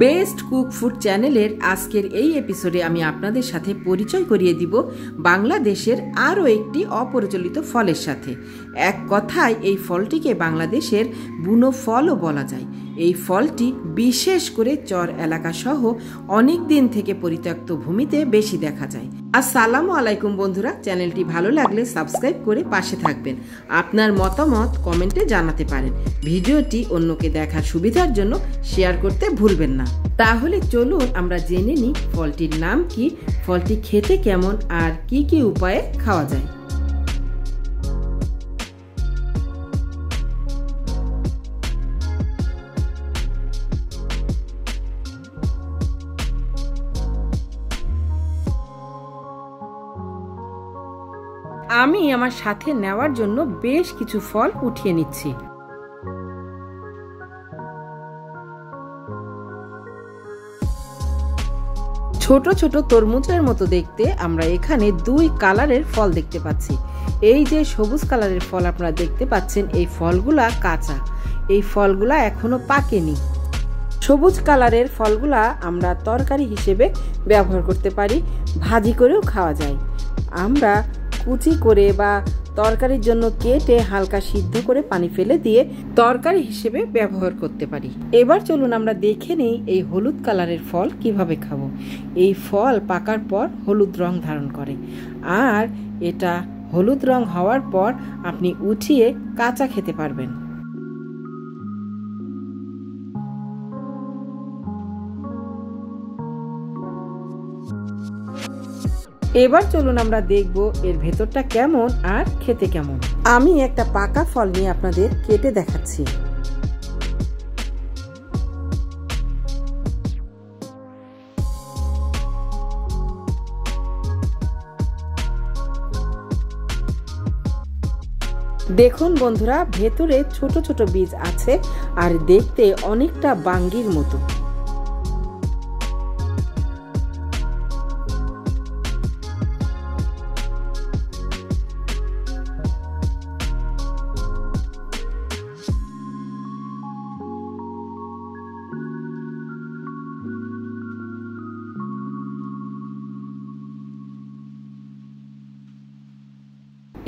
Best cook food চ্যানেলের আজকের এই এপিসোডে আমি আপনাদের সাথে পরিচয় করিয়ে দিব বাংলাদেশের আরও একটি অপরিচালিত ফলের সাথে। এক কথায় এই ফলটিকে বাংলাদেশের বুনো ফলও বলা যায়। এই ফলটি বিশেষ করে চর এলাকা সহ অনেক দিন থেকে পরিত্যক্ত ভূমিতে বেশি দেখা যায়। আসসালামু আলাইকুম বন্ধুরা, চ্যানেলটি ভালো লাগলে সাবস্ক্রাইব করে পাশে থাকবেন। আপনার মতামত কমেন্টে জানাতে পারেন। ভিডিওটি অন্যকে দেখার সুবিধার জন্য শেয়ার করতে ভুলবেন না। তাহলে চলুন আমরা জেনে নিই ফলটির নাম কি, ফলটি খেতে কেমন আর কি কি উপায়ে খাওয়া যায়। আমি আমার সাথে নেওয়ার জন্য বেশ কিছু ফল উঠিয়ে নিচ্ছি। ছোট ছোট তরমুজের মতো দেখতে আমরা এখানে দুই কালারের ফল দেখতে পাচ্ছি। এই যে সবুজ কালারের ফল আপনারা দেখতে পাচ্ছেন, এই ফলগুলা কাঁচা, এই ফলগুলা এখনো পাকেনি। সবুজ কালারের ফলগুলা আমরা তরকারি হিসেবে ব্যবহার করতে পারি, ভাজি করেও খাওয়া যায়। আমরা কুচি করে বা তরকারির জন্য কেটে হালকা সিদ্ধ করে পানি ফেলে দিয়ে তরকারি হিসেবে ব্যবহার করতে পারি। এবার চলুন আমরা দেখে নেই এই হলুদ কালারের ফল কিভাবে খাবো। এই ফল পাকার পর হলুদ রং ধারণ করে, আর এটা হলুদ রং হওয়ার পর আপনি উঠিয়ে কাঁচা খেতে পারবেন। এবার চলুন আমরা দেখব এর ভেতরটা কেমন আর খেতে কেমন। আমি একটা পাকা ফল নিয়ে আপনাদের কেটে দেখাচ্ছি। দেখুন বন্ধুরা, ভেতরে ছোট ছোট বীজ আছে আর দেখতে অনেকটা বাঙ্গির মতো।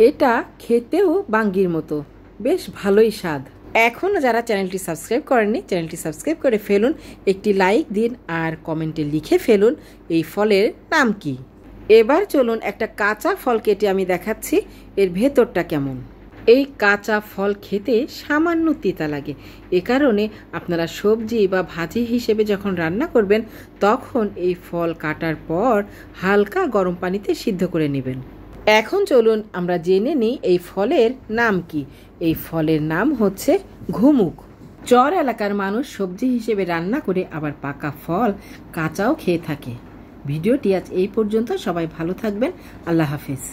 এটা খেতেও বাঙ্গির মতো, বেশ ভালোই স্বাদ। এখনও যারা চ্যানেলটি সাবস্ক্রাইব করেননি, চ্যানেলটি সাবস্ক্রাইব করে ফেলুন, একটি লাইক দিন আর কমেন্টে লিখে ফেলুন এই ফলের নাম কি। এবার চলুন একটা কাঁচা ফল কেটে আমি দেখাচ্ছি এর ভেতরটা কেমন। এই কাঁচা ফল খেতে সামান্য তিতা লাগে, এ কারণে আপনারা সবজি বা ভাজি হিসেবে যখন রান্না করবেন তখন এই ফল কাটার পর হালকা গরম পানিতে সিদ্ধ করে নেবেন। এখন চলুন আমরা জেনে নিই এই ফলের নাম কি। এই ফলের নাম হচ্ছে ঘুমুক। চর এলাকার মানুষ সবজি হিসেবে রান্না করে আবার পাকা ফল কাঁচাও খেয়ে থাকে। ভিডিওটি আজ এই পর্যন্ত। সবাই ভালো থাকবেন। আল্লাহ হাফেজ।